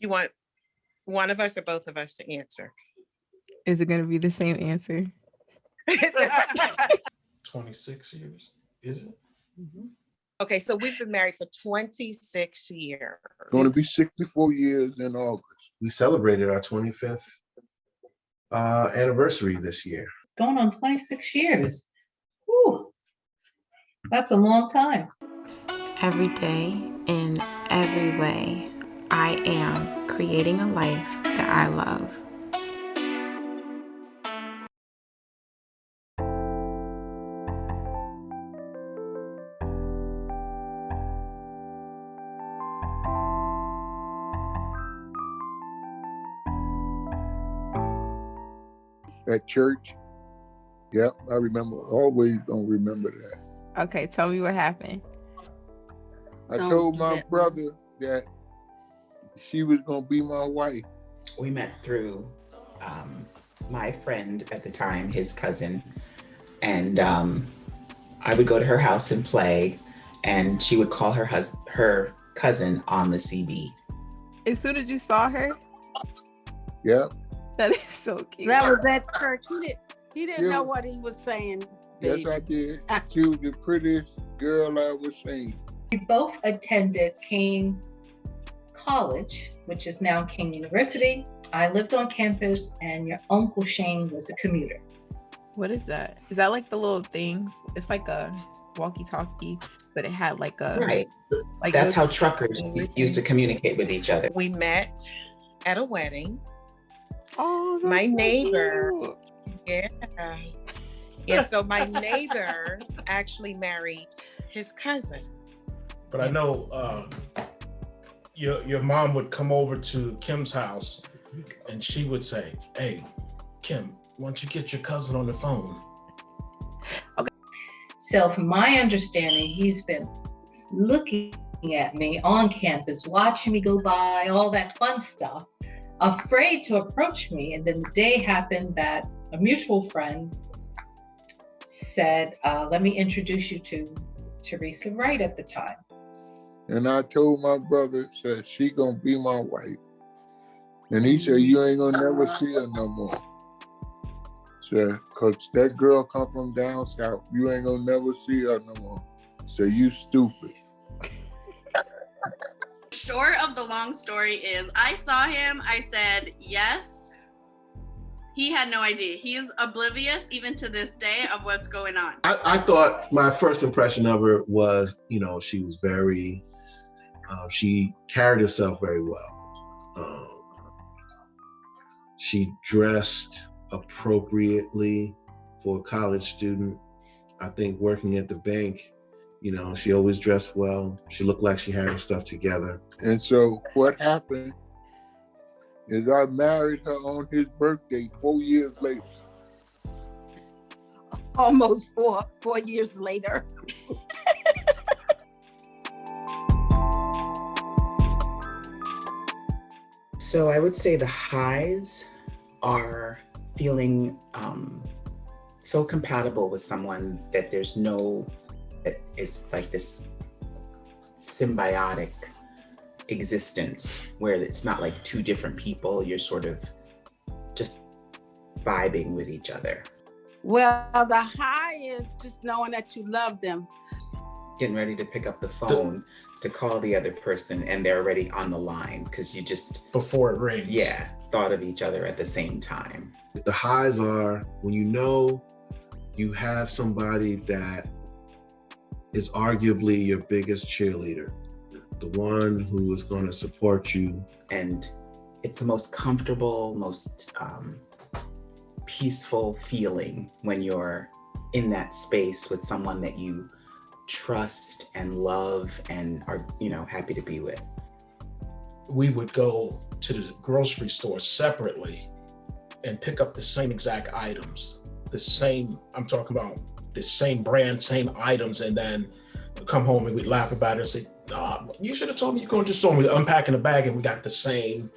You want one of us or both of us to answer? Is it going to be the same answer? 26 years, is it? Mm-hmm. Okay, so we've been married for 26 years. Going to be 64 years in August. We celebrated our 25th anniversary this year. Going on 26 years. Whew. That's a long time. Every day, in every way, I am creating a life that I love. At church. Yep, I remember. Always gonna remember that. Okay, tell me what happened. I told my brother that she was gonna be my wife. We met through my friend at the time, his cousin, and I would go to her house and play, and she would call her cousin on the CD. As soon as you saw her? Yep. That is so cute. That was that church. He didn't know what he was saying. Yes, I did. She was the prettiest girl I ever seen. We both attended Kane College, which is now Kane University. I lived on campus, and your Uncle Shane was a commuter. What is that? Is that like the little things? It's like a walkie-talkie, but it had like a... Right. Like that's how truckers used to communicate with each other. We met at a wedding. Oh, my neighbor. Cute. Yeah. So my neighbor actually married his cousin. But I know your mom would come over to Kim's house and she would say, "Hey, Kim, why don't you get your cousin on the phone?" Okay. So from my understanding, he's been looking at me on campus, watching me go by, all that fun stuff, afraid to approach me. And then the day happened that a mutual friend said, let me introduce you to Teresa Wright at the time. And I told my brother, said, she gonna be my wife. And he said, you ain't gonna never see her no more. Said, cause that girl come from down south, you ain't gonna never see her no more. So you stupid. Short of the long story is, I saw him, I said, yes. He had no idea. He's oblivious even to this day of what's going on. I thought my first impression of her was, she was very, she carried herself very well. She dressed appropriately for a college student. I think working at the bank, she always dressed well. She looked like she had her stuff together. And so what happened is I married her on his birthday 4 years later. Almost four years later. So I would say the highs are feeling so compatible with someone that it's like this symbiotic existence where it's not like two different people. You're sort of just vibing with each other. Well, the high is just knowing that you love them. Getting ready to pick up the phone to call the other person and they're already on the line because you just... Before it rings. Yeah, thought of each other at the same time. The highs are when you have somebody that is arguably your biggest cheerleader, the one who is going to support you. And it's the most comfortable, most peaceful feeling when you're in that space with someone that you trust and love and are, happy to be with. We would go to the grocery store separately and pick up the same exact items. I'm talking about the same brand, same items, and then come home and we'd laugh about it and say, you should have told me you're going to the store. We're unpacking the bag and we got the same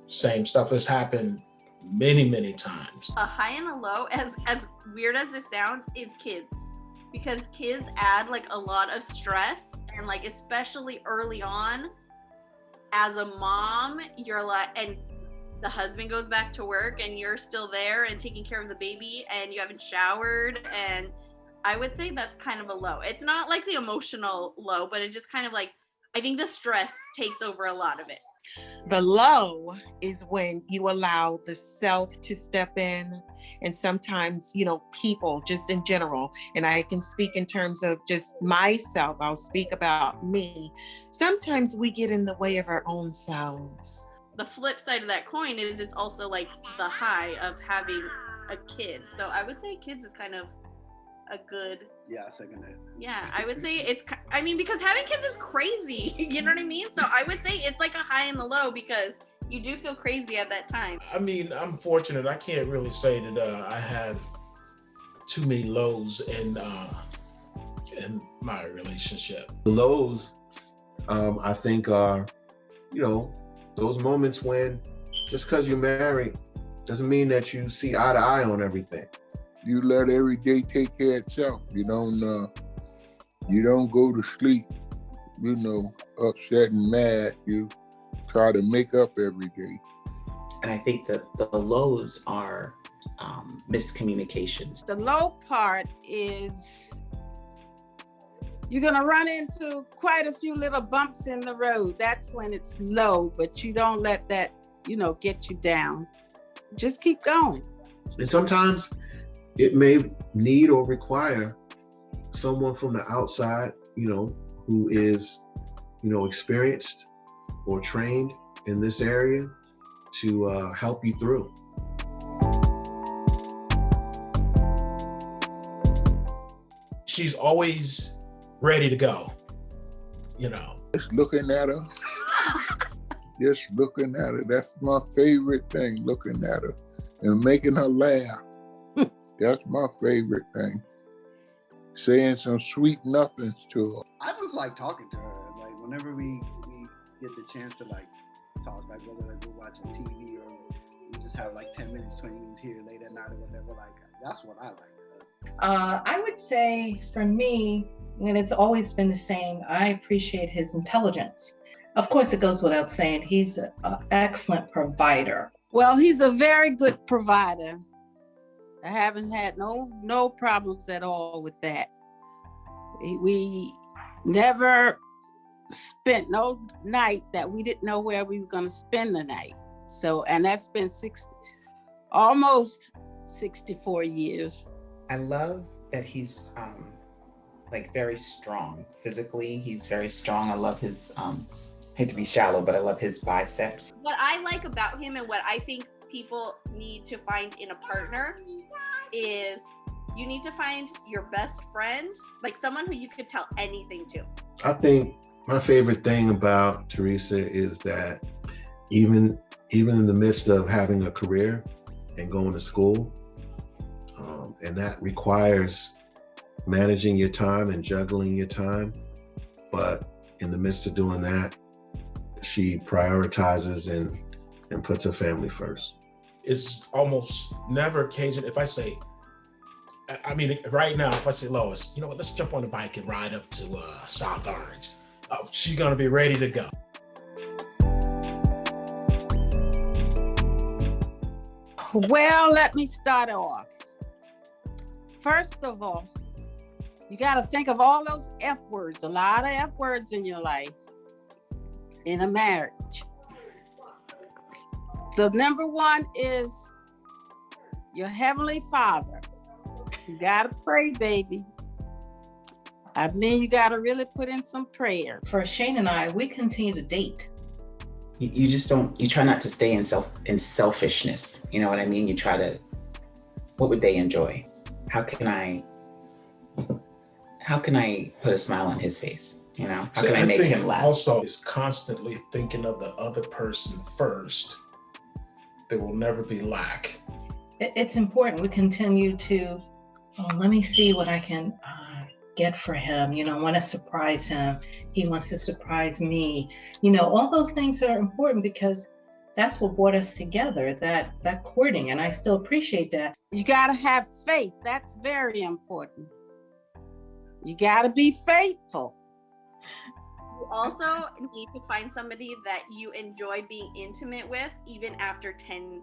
stuff. That's happened many, many times. A high and a low, as weird as this sounds, is kids. Because kids add like a lot of stress, and like especially early on, as a mom, you're like, and the husband goes back to work and you're still there and taking care of the baby and you haven't showered, and I would say that's kind of a low. It's not like the emotional low, but it just kind of like, I think the stress takes over a lot of it. The low is when you allow the self to step in, and sometimes, you know, people just in general, and I can speak in terms of just myself, I'll speak about me. Sometimes we get in the way of our own selves. The flip side of that coin is it's also like the high of having a kid. So I would say kids is kind of a good. Yeah, I second that. Yeah, I would say it's, I mean, because having kids is crazy. You know what I mean? So I would say it's like a high and the low, because you do feel crazy at that time. I mean, I'm fortunate. I can't really say that I have too many lows in my relationship. The lows, I think, are, you know, those moments when just because you're married doesn't mean that you see eye to eye on everything. You let every day take care of itself. You don't go to sleep, you know, upset and mad. You try to make up every day. And I think that the lows are miscommunications. The low part is you're going to run into quite a few little bumps in the road. That's when it's low, but you don't let that, you know, get you down. Just keep going. And sometimes it may need or require someone from the outside, you know, who is, you know, experienced or trained in this area to help you through. She's always ready to go, you know. Just looking at her. Just looking at her. That's my favorite thing, looking at her and making her laugh. That's my favorite thing. Saying some sweet nothings to her. I just like talking to her. Like whenever we get the chance to like talk, like whether we're watching TV or we just have like 10 minutes, 20 minutes here late at night or whatever, like that's what I like. I would say for me, and it's always been the same, I appreciate his intelligence. Of course, it goes without saying, he's an excellent provider. Well, he's a very good provider. I haven't had no problems at all with that. We never spent no night that we didn't know where we were going to spend the night. So, and that's been almost 64 years. I love that he's like very strong physically. He's very strong. I love his hate to be shallow, but I love his biceps. What I like about him and what I think people need to find in a partner is you need to find your best friend, like someone who you could tell anything to. I think my favorite thing about Teresa is that even in the midst of having a career and going to school, and that requires managing your time and juggling your time, but in the midst of doing that, she prioritizes and puts her family first. It's almost never occasion if I say, I mean, right now, if I say, Lois, you know what, let's jump on the bike and ride up to South Orange. She's gonna be ready to go. Well, let me start off. First of all, you got to think of all those F words, a lot of F words in your life, in a marriage. The number one is your Heavenly Father. You got to pray, baby. I mean, you got to really put in some prayer. For Shane and I, we continue to date. You just don't, you try not to stay in selfishness. You know what I mean? You try to, what would they enjoy? How can I put a smile on his face? You know, how can I make him laugh? Also, is constantly thinking of the other person first. There will never be lack. It's important we continue to, let me see what I can get for him. You know, I want to surprise him. He wants to surprise me. You know, all those things are important because that's what brought us together, that courting, and I still appreciate that. You got to have faith. That's very important. You got to be faithful. You also need to find somebody that you enjoy being intimate with, even after 10,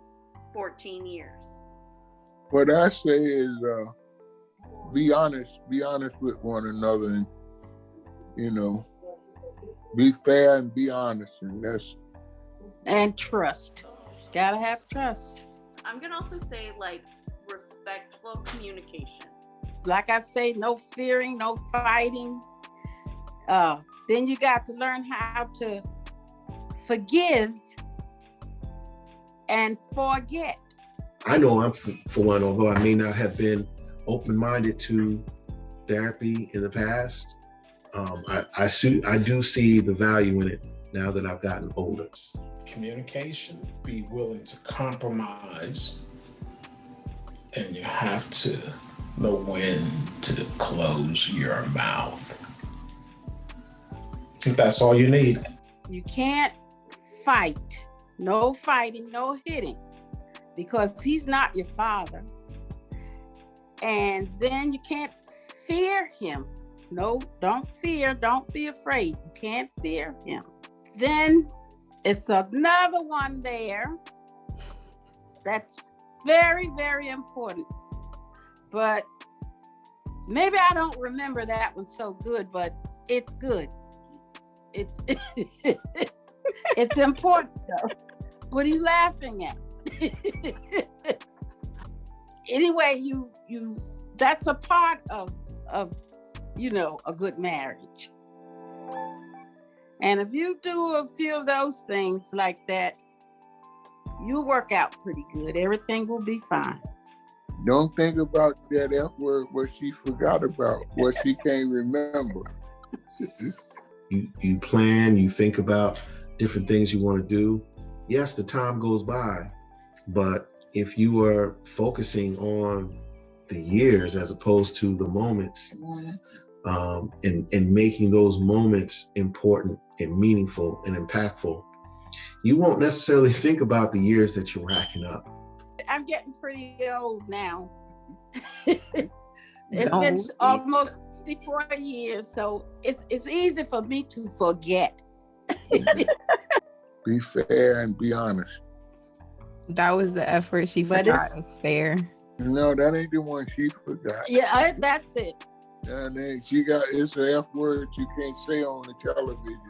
14 years. What I say is, be honest with one another, and be fair and be honest, and trust. Gotta have trust. I'm gonna also say like respectful communication. Like I say, no fearing, no fighting. Then you got to learn how to forgive and forget. I know I'm for one, although I may not have been open-minded to therapy in the past, I do see the value in it now that I've gotten older. Communication, be willing to compromise, and you have to know when to close your mouth. I think that's all you need. You can't fight. No fighting, no hitting, because he's not your father. And then you can't fear him. No, don't fear. Don't be afraid. You can't fear him. Then it's another one there that's very, very important. But maybe I don't remember that one so good, but it's good. It's important though. What are you laughing at? Anyway, you that's a part of a good marriage. And if you do a few of those things like that, you'll work out pretty good. Everything will be fine. Don't think about that F word, what she forgot about, what she can't remember. You plan, you think about different things you want to do. Yes, the time goes by, but if you are focusing on the years as opposed to the moments, and making those moments important and meaningful and impactful, you won't necessarily think about the years that you're racking up. I'm getting pretty old now. It's been almost 64 years, so it's easy for me to forget. Be fair and be honest. That was the effort she forgot. It's fair. No, that ain't the one she forgot. Yeah, that's it. And she got, it's an F word you can't say on the television.